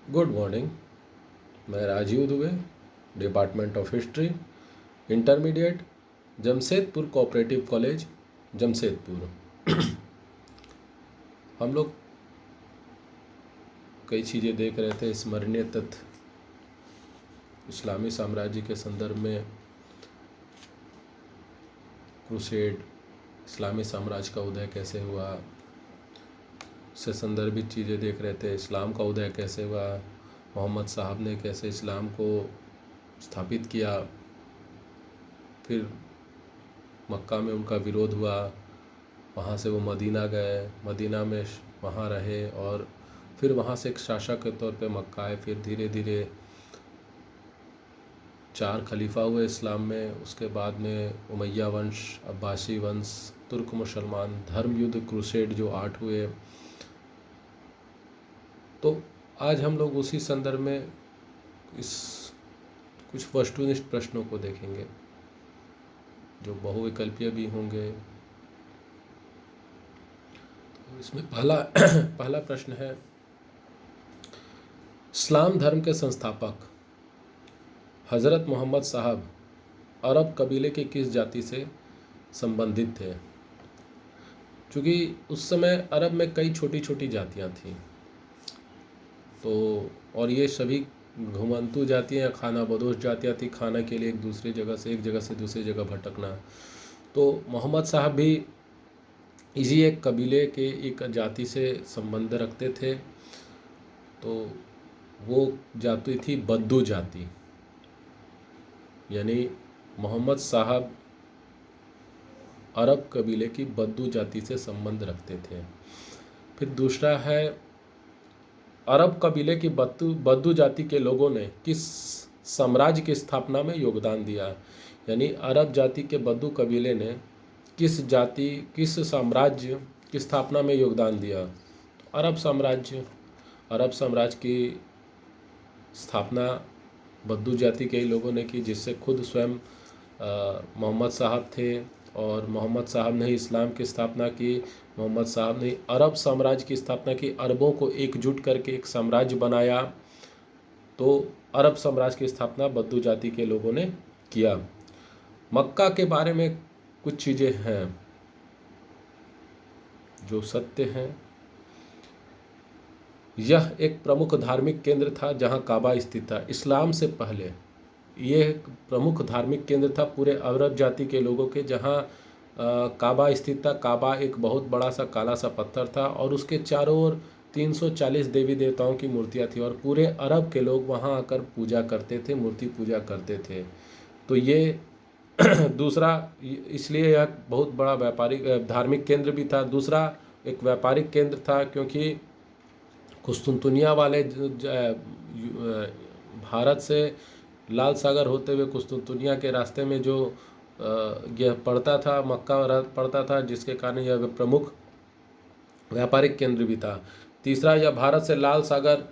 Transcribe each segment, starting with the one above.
Good morning. मैं Rajeev Dubey, department of history, intermediate, Jamshedpur cooperative college, Jamshedpur. हम लोग कई चीज़ें देख रहे थे, स्मरणीय तथ्य इस्लामी साम्राज्य के संदर्भ में, क्रूसेड, इस्लामी साम्राज्य का उदय कैसे हुआ, से संदर्भित चीज़ें देख रहे थे। इस्लाम का उदय कैसे हुआ, मोहम्मद साहब ने कैसे इस्लाम को स्थापित किया, फिर मक्का में उनका विरोध हुआ, वहाँ से वो मदीना गए, मदीना में वहाँ रहे और फिर वहाँ से एक शासक के तौर पे मक्का आए। फिर धीरे धीरे 4 खलीफा हुए इस्लाम में। उसके बाद में उमैया वंश, अब्बासी वंश, तुर्क मुसलमान, धर्म युद्ध, क्रूसेड जो 8 हुए। तो आज हम लोग उसी संदर्भ में इस कुछ वस्तुनिष्ठ प्रश्नों को देखेंगे जो बहुविकल्पीय भी होंगे। तो इसमें पहला प्रश्न है, इस्लाम धर्म के संस्थापक हज़रत मोहम्मद साहब अरब कबीले के किस जाति से संबंधित थे? क्योंकि उस समय अरब में कई छोटी छोटी जातियां थीं, तो और ये सभी घुमंतू जातियाँ, खाना बदोश जातियाँ थी, खाना के लिए एक जगह से दूसरी जगह भटकना। तो मोहम्मद साहब भी इसी एक कबीले के एक जाति से संबंध रखते थे। तो वो जाति थी बद्दू जाति, यानी मोहम्मद साहब अरब कबीले की बद्दू जाति से संबंध रखते थे। फिर दूसरा है, अरब कबीले की बद्दू जाति के लोगों ने किस साम्राज्य की स्थापना में योगदान दिया? यानी अरब जाति के बद्दू कबीले ने किस साम्राज्य की स्थापना में योगदान दिया? अरब साम्राज्य की स्थापना बद्दू जाति के ही लोगों ने की, जिससे खुद स्वयं मोहम्मद साहब थे। और मोहम्मद साहब ने ही इस्लाम की स्थापना की। मोहम्मद साहब ने अरब साम्राज्य की स्थापना की, अरबों को एकजुट करके एक साम्राज्य बनाया। तो अरब साम्राज्य की स्थापना बद्दू जाति के लोगों ने किया। मक्का के बारे में कुछ चीज़ें हैं जो सत्य हैं। यह एक प्रमुख धार्मिक केंद्र था जहां काबा स्थित था। इस्लाम से पहले यह एक प्रमुख धार्मिक केंद्र था पूरे अरब जाति के लोगों के, जहां काबा स्थित था। काबा एक बहुत बड़ा सा काला सा पत्थर था और उसके चारों ओर 340 देवी देवताओं की मूर्तियां थी और पूरे अरब के लोग वहां आकर पूजा करते थे, मूर्ति पूजा करते थे। तो ये दूसरा, इसलिए यह बहुत बड़ा व्यापारिक धार्मिक केंद्र भी था। दूसरा एक व्यापारिक केंद्र था, क्योंकि कुस्तुनतुनिया वाले भारत से लाल सागर होते हुए कुस्तुनतुनिया के रास्ते में जो यह पड़ता था, मक्का पड़ता था, जिसके कारण यह प्रमुख व्यापारिक केंद्र भी था। तीसरा, यह भारत से लाल सागर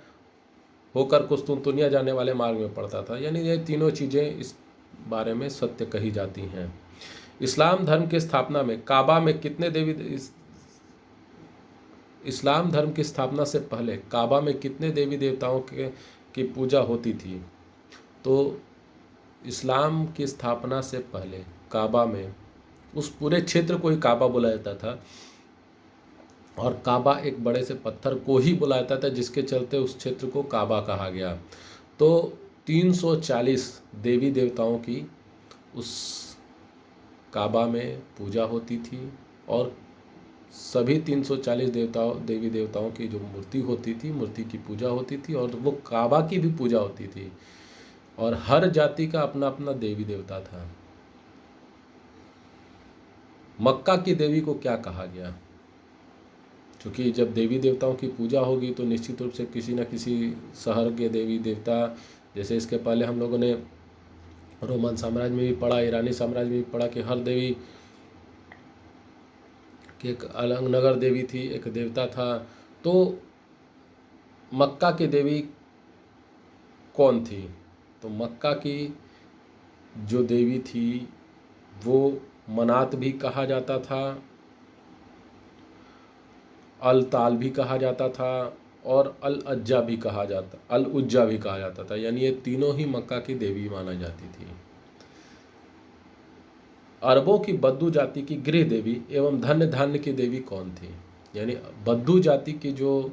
होकर कुस्तुनतुनिया जाने वाले मार्ग में पड़ता था। यानी ये तीनों चीज़ें इस बारे में सत्य कही जाती हैं। इस्लाम धर्म की स्थापना में काबा में कितने इस्लाम धर्म की स्थापना से पहले काबा में कितने देवी देवताओं की पूजा होती थी? तो इस्लाम की स्थापना से पहले काबा में उस पूरे क्षेत्र को ही काबा बोला जाता था, और काबा एक बड़े से पत्थर को ही बुलाया जाता था, जिसके चलते उस क्षेत्र को काबा कहा गया। तो 340 देवी देवताओं की उस काबा में पूजा होती थी, और सभी 340 देवी देवताओं की जो मूर्ति होती थी, मूर्ति की पूजा होती थी, और वो काबा की भी पूजा होती थी। और हर जाति का अपना अपना देवी देवता था। मक्का की देवी को क्या कहा गया? क्योंकि जब देवी देवताओं की पूजा होगी तो निश्चित रूप से किसी न किसी शहर के देवी देवता, जैसे इसके पहले हम लोगों ने रोमन साम्राज्य में भी पढ़ा, ईरानी साम्राज्य में भी पढ़ा कि हर देवी की एक अलग नगर देवी थी, एक देवता था। तो मक्का की देवी कौन थी? तो मक्का की जो देवी थी वो मनात भी कहा जाता था, अल ताल भी कहा जाता था, और अल अज्जा भी कहा जाता, अल उज्जा भी कहा जाता था, यानी ये तीनों ही मक्का की देवी माना जाती थी। अरबों की बद्दू जाति की गृह देवी एवं धन्य धान्य की देवी कौन थी? यानी बद्दू जाति की जो,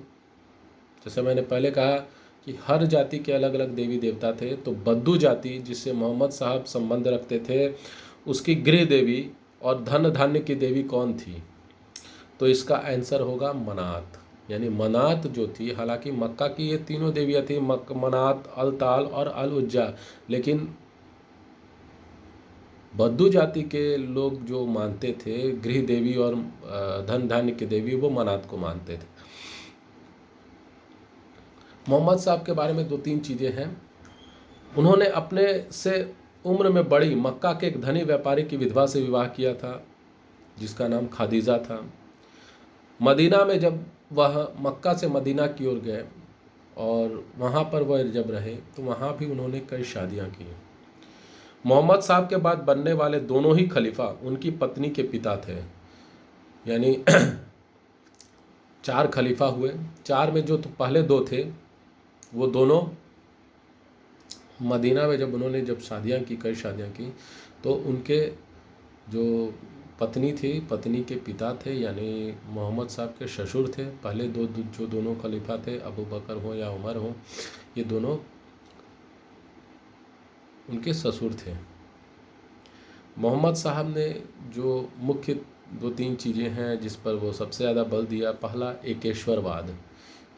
जैसे मैंने पहले कहा कि हर जाति के अलग अलग देवी देवता थे, तो बद्दू जाति जिससे मोहम्मद साहब संबंध रखते थे, उसकी गृह देवी और धन धान्य की देवी कौन थी? तो इसका आंसर होगा मनात। यानी मनात जो थी, हालांकि मक्का की ये तीनों देवियाँ थी, मनात, अल ताल और अल उज्जा, लेकिन बद्दू जाति के लोग जो मानते थे गृह देवी और धन धान्य की देवी, वो मनात को मानते थे। मोहम्मद साहब के बारे में 2-3 चीज़ें हैं। उन्होंने अपने से उम्र में बड़ी मक्का के एक धनी व्यापारी की विधवा से विवाह किया था, जिसका नाम खादीजा था। मदीना में जब वह मक्का से मदीना की ओर गए और वहाँ पर वह जब रहे, तो वहाँ भी उन्होंने कई शादियाँ की। मोहम्मद साहब के बाद बनने वाले दोनों ही खलीफा उनकी पत्नी के पिता थे, यानी 4 खलीफा हुए। 4 में जो तो पहले 2 थे, वो दोनों मदीना में जब उन्होंने शादियाँ की, कई शादियाँ की, तो उनके जो पत्नी थी, पत्नी के पिता थे, यानी मोहम्मद साहब के ससुर थे। पहले जो दोनों खलीफा थे, अबू बकर हो या उमर हो, ये दोनों उनके ससुर थे। मोहम्मद साहब ने जो मुख्य 2-3 चीज़ें हैं जिस पर वो सबसे ज़्यादा बल दिया, पहला एकेश्वरवाद,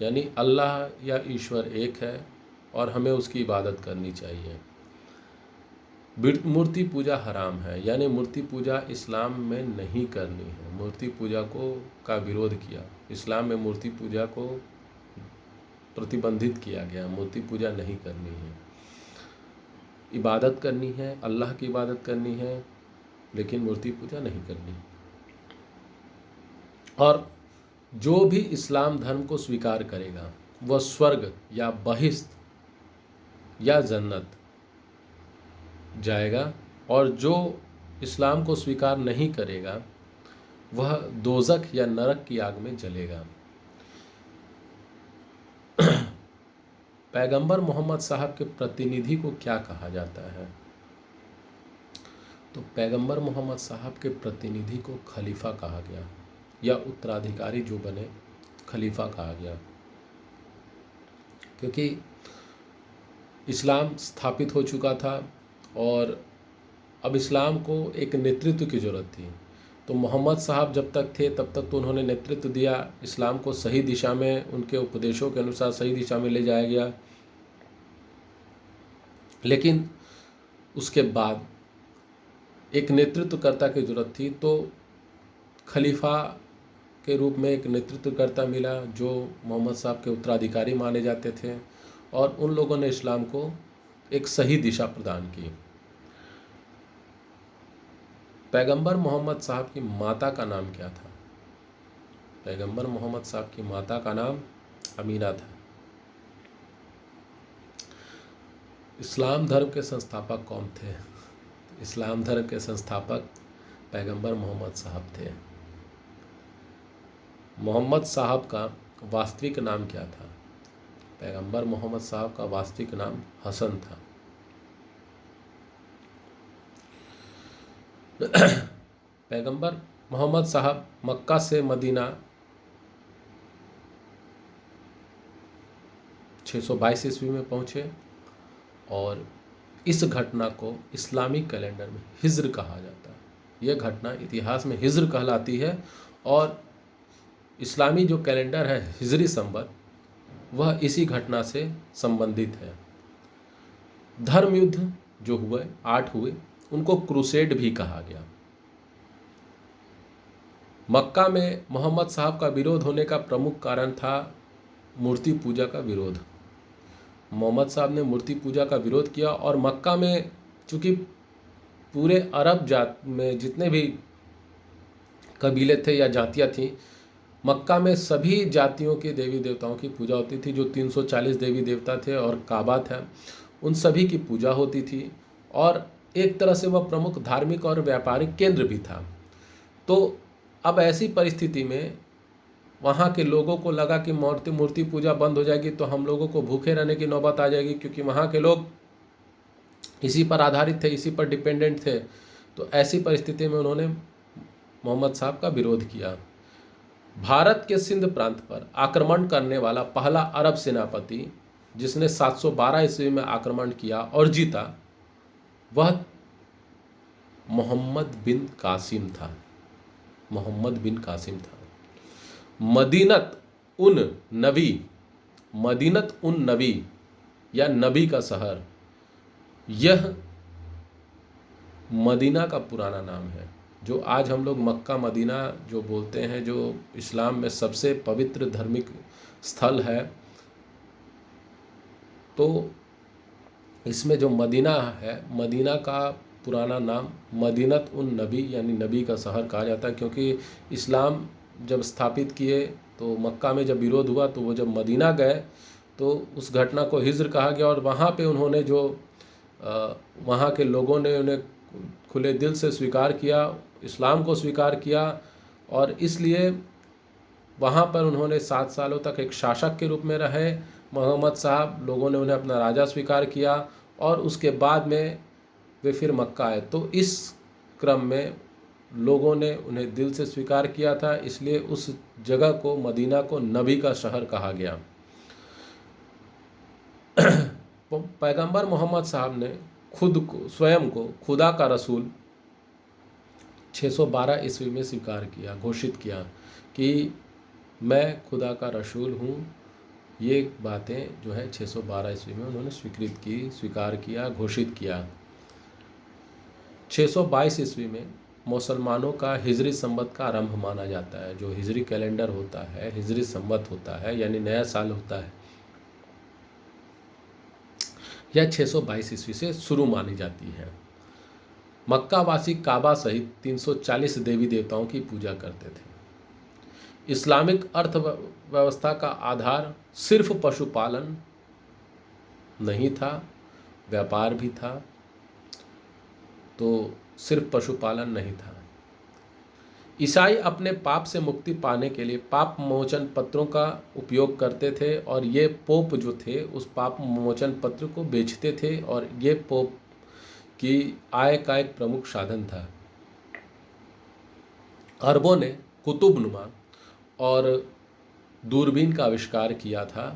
यानी अल्लाह या ईश्वर एक है और हमें उसकी इबादत करनी चाहिए। मूर्ति पूजा हराम है, यानी मूर्ति पूजा इस्लाम में नहीं करनी है। मूर्ति पूजा का विरोध किया। इस्लाम में मूर्ति पूजा को प्रतिबंधित किया गया, मूर्ति पूजा नहीं करनी है। इबादत करनी है, अल्लाह की इबादत करनी है, लेकिन मूर्ति पूजा नहीं करनी। और जो भी इस्लाम धर्म को स्वीकार करेगा वह स्वर्ग या बहिश्त या जन्नत जाएगा, और जो इस्लाम को स्वीकार नहीं करेगा वह दोज़ख या नरक की आग में जलेगा। पैगंबर मोहम्मद साहब के प्रतिनिधि को क्या कहा जाता है? तो पैगंबर मोहम्मद साहब के प्रतिनिधि को खलीफा कहा गया, या उत्तराधिकारी जो बने खलीफा कहा गया, क्योंकि इस्लाम स्थापित हो चुका था और अब इस्लाम को एक नेतृत्व की ज़रूरत थी। तो मोहम्मद साहब जब तक थे तब तक तो उन्होंने नेतृत्व दिया, इस्लाम को सही दिशा में, उनके उपदेशों के अनुसार सही दिशा में ले जाया गया। लेकिन उसके बाद एक नेतृत्वकर्ता की ज़रूरत थी, तो खलीफा के रूप में एक नेतृत्वकर्ता मिला जो मोहम्मद साहब के उत्तराधिकारी माने जाते थे, और उन लोगों ने इस्लाम को एक सही दिशा प्रदान की। पैगंबर मोहम्मद साहब की माता का नाम क्या था? पैगंबर मोहम्मद साहब की माता का नाम अमीना था। इस्लाम धर्म के संस्थापक कौन थे? इस्लाम धर्म के संस्थापक पैगंबर मोहम्मद साहब थे। मोहम्मद साहब का वास्तविक नाम क्या था? पैगंबर मोहम्मद साहब का वास्तविक नाम हसन था। पैगंबर मोहम्मद साहब मक्का से मदीना 622 ईस्वी में पहुँचे, और इस घटना को इस्लामिक कैलेंडर में हिज्र कहा जाता है। यह घटना इतिहास में हिज्र कहलाती है, और इस्लामी जो कैलेंडर है हिजरी संवत, वह इसी घटना से संबंधित है। धर्म युद्ध जो हुए 8 हुए, उनको क्रूसेड भी कहा गया। मक्का में मोहम्मद साहब का विरोध होने का प्रमुख कारण था मूर्ति पूजा का विरोध। मोहम्मद साहब ने मूर्ति पूजा का विरोध किया, और मक्का में चूँकि पूरे अरब जात में जितने भी कबीले थे या जातियाँ थीं, मक्का में सभी जातियों के देवी देवताओं की पूजा होती थी। जो 340 देवी देवता थे और काबा था, उन सभी की पूजा होती थी, और एक तरह से वह प्रमुख धार्मिक और व्यापारिक केंद्र भी था। तो अब ऐसी परिस्थिति में वहाँ के लोगों को लगा कि मूर्ति पूजा बंद हो जाएगी तो हम लोगों को भूखे रहने की नौबत आ जाएगी, क्योंकि वहाँ के लोग इसी पर आधारित थे, इसी पर डिपेंडेंट थे। तो ऐसी परिस्थिति में उन्होंने मोहम्मद साहब का विरोध किया। भारत के सिंध प्रांत पर आक्रमण करने वाला पहला अरब सेनापति जिसने 712 ईस्वी में आक्रमण किया और जीता, वह मोहम्मद बिन कासिम था। मोहम्मद बिन कासिम था। मदीनत उन नबी या नबी का शहर, यह मदीना का पुराना नाम है। जो आज हम लोग मक्का मदीना जो बोलते हैं, जो इस्लाम में सबसे पवित्र धार्मिक स्थल है, तो इसमें जो मदीना है, मदीना का पुराना नाम मदीनत उन नबी यानी नबी का शहर कहा जाता है। क्योंकि इस्लाम जब स्थापित किए तो मक्का में जब विरोध हुआ तो वो जब मदीना गए तो उस घटना को हिज्र कहा गया, और वहाँ पे उन्होंने जो वहाँ के लोगों ने उन्हें खुले दिल से स्वीकार किया, इस्लाम को स्वीकार किया, और इसलिए वहाँ पर उन्होंने 7 सालों तक एक शासक के रूप में रहे मोहम्मद साहब। लोगों ने उन्हें अपना राजा स्वीकार किया और उसके बाद में वे फिर मक्का आए। तो इस क्रम में लोगों ने उन्हें दिल से स्वीकार किया था, इसलिए उस जगह को, मदीना को, नबी का शहर कहा गया। पैगंबर मोहम्मद साहब ने स्वयं को खुदा का रसूल 612 ईस्वी में स्वीकार किया, घोषित किया कि मैं खुदा का रसूल हूँ। ये बातें जो है 612 ईस्वी में उन्होंने स्वीकृत की, स्वीकार किया, घोषित किया। 622 ईस्वी में मुसलमानों का हिजरी संवत का आरंभ माना जाता है। जो हिजरी कैलेंडर होता है, हिजरी संवत होता है, यानी नया साल होता है, यह 622 ईस्वी से शुरू मानी जाती है। मक्कावासी काबा सहित 340 देवी देवताओं की पूजा करते थे। इस्लामिक अर्थव्यवस्था का आधार सिर्फ पशुपालन नहीं था, व्यापार भी था। तो सिर्फ पशुपालन नहीं था। ईसाई अपने पाप से मुक्ति पाने के लिए पाप मोचन पत्रों का उपयोग करते थे, और ये पोप जो थे उस पाप मोचन पत्र को बेचते थे, और ये पोप की आय का एक प्रमुख साधन था। अरबों ने कुतुबनुमा और दूरबीन का आविष्कार किया था।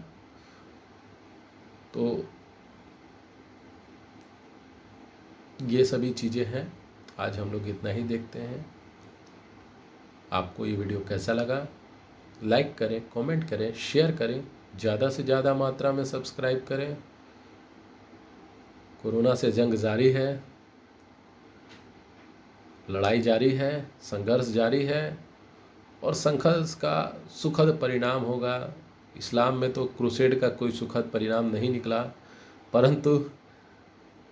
तो ये सभी चीज़ें हैं। आज हम लोग इतना ही देखते हैं। आपको ये वीडियो कैसा लगा? लाइक करें, कमेंट करें, शेयर करें, ज़्यादा से ज़्यादा मात्रा में सब्सक्राइब करें। कोरोना से जंग जारी है, लड़ाई जारी है, संघर्ष जारी है, और संघर्ष का सुखद परिणाम होगा। इस्लाम में तो क्रूसेड का कोई सुखद परिणाम नहीं निकला, परंतु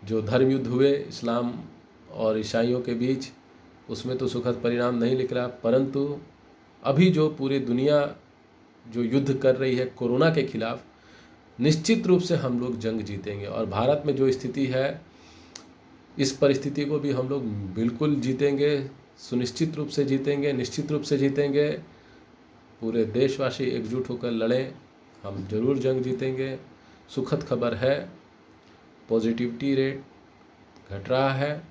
जो धर्म युद्ध हुए इस्लाम और ईसाइयों के बीच, उसमें तो सुखद परिणाम नहीं निकला। परंतु अभी जो पूरी दुनिया जो युद्ध कर रही है कोरोना के खिलाफ, निश्चित रूप से हम लोग जंग जीतेंगे। और भारत में जो स्थिति है, इस परिस्थिति को भी हम लोग बिल्कुल जीतेंगे, सुनिश्चित रूप से जीतेंगे, निश्चित रूप से जीतेंगे। पूरे देशवासी एकजुट होकर लड़ें, हम जरूर जंग जीतेंगे। सुखद खबर है, पॉजिटिविटी रेट घट रहा है,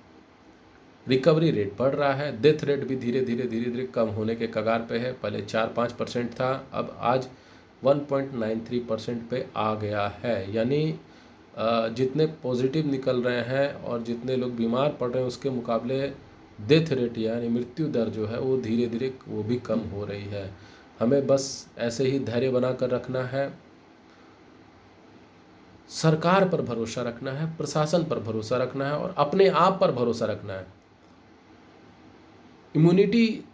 रिकवरी रेट बढ़ रहा है, डेथ रेट भी धीरे धीरे कम होने के कगार पे है। पहले 4-5% था, अब आज 1.93% पे आ गया है। यानी जितने पॉजिटिव निकल रहे हैं और जितने लोग बीमार पड़ रहे हैं, उसके मुकाबले डेथ रेट यानी मृत्यु दर जो है वो धीरे धीरे वो भी कम हो रही है। हमें बस ऐसे ही धैर्य बना कर रखना है, सरकार पर भरोसा रखना है, प्रशासन पर भरोसा रखना है, और अपने आप पर भरोसा रखना है। इम्यूनिटी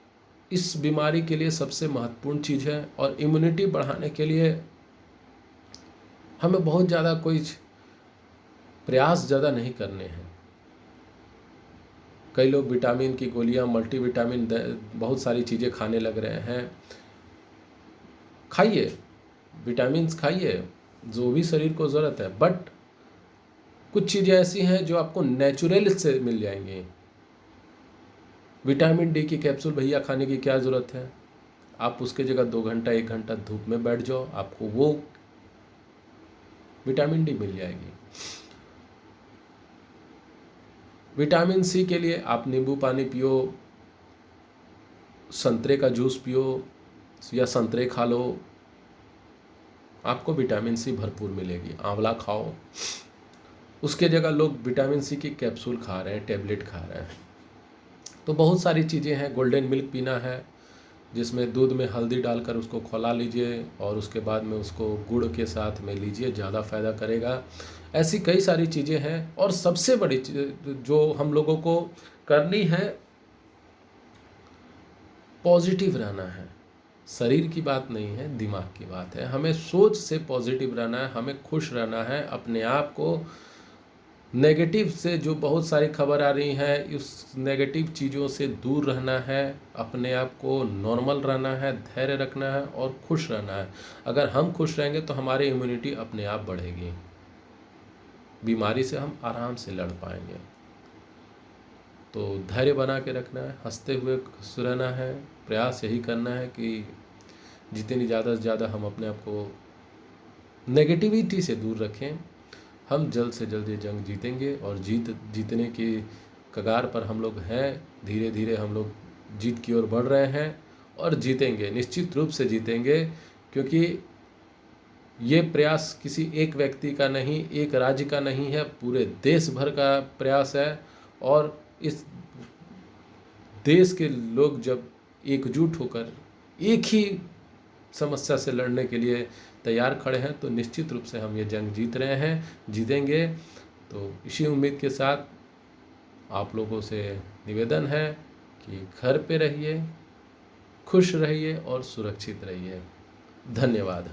इस बीमारी के लिए सबसे महत्वपूर्ण चीज़ है, और इम्यूनिटी बढ़ाने के लिए हमें बहुत ज़्यादा कोई प्रयास ज़्यादा नहीं करने हैं। कई लोग विटामिन की गोलियां, मल्टीविटामिन, बहुत सारी चीज़ें खाने लग रहे हैं। खाइए, विटामिन्स खाइए, जो भी शरीर को ज़रूरत है, बट कुछ चीज़ें ऐसी हैं जो आपको नेचुरल से मिल जाएंगी। विटामिन डी की कैप्सूल भैया खाने की क्या ज़रूरत है? आप उसके जगह 2 घंटा 1 घंटा धूप में बैठ जाओ, आपको वो विटामिन डी मिल जाएगी। विटामिन सी के लिए आप नींबू पानी पियो, संतरे का जूस पियो या संतरे खा लो, आपको विटामिन सी भरपूर मिलेगी। आंवला खाओ, उसके जगह लोग विटामिन सी की कैप्सूल खा रहे हैं, टैबलेट खा रहे हैं। तो बहुत सारी चीज़ें हैं। गोल्डन मिल्क पीना है, जिसमें दूध में हल्दी डालकर उसको खौला लीजिए और उसके बाद में उसको गुड़ के साथ में लीजिए, ज़्यादा फ़ायदा करेगा। ऐसी कई सारी चीज़ें हैं। और सबसे बड़ी जो हम लोगों को करनी है, पॉजिटिव रहना है। शरीर की बात नहीं है, दिमाग की बात है। हमें सोच से पॉजिटिव रहना है, हमें खुश रहना है। अपने आप को नेगेटिव से, जो बहुत सारी खबर आ रही है, उस नेगेटिव चीज़ों से दूर रहना है। अपने आप को नॉर्मल रहना है, धैर्य रखना है और खुश रहना है। अगर हम खुश रहेंगे तो हमारी इम्यूनिटी अपने आप बढ़ेगी, बीमारी से हम आराम से लड़ पाएंगे। तो धैर्य बना के रखना है, हंसते हुए खुश रहना है। प्रयास यही करना है कि जितनी ज़्यादा से ज़्यादा हम अपने आप को नेगेटिविटी से दूर रखें, हम जल्द से जल्द ये जंग जीतेंगे। और जीतने की कगार पर हम लोग हैं। धीरे धीरे हम लोग जीत की ओर बढ़ रहे हैं और जीतेंगे, निश्चित रूप से जीतेंगे। क्योंकि ये प्रयास किसी एक व्यक्ति का नहीं, एक राज्य का नहीं है, पूरे देश भर का प्रयास है। और इस देश के लोग जब एकजुट होकर एक ही समस्या से लड़ने के लिए तैयार खड़े हैं, तो निश्चित रूप से हम ये जंग जीत रहे हैं, जीतेंगे। तो इसी उम्मीद के साथ आप लोगों से निवेदन है कि घर पे रहिए, खुश रहिए और सुरक्षित रहिए। धन्यवाद।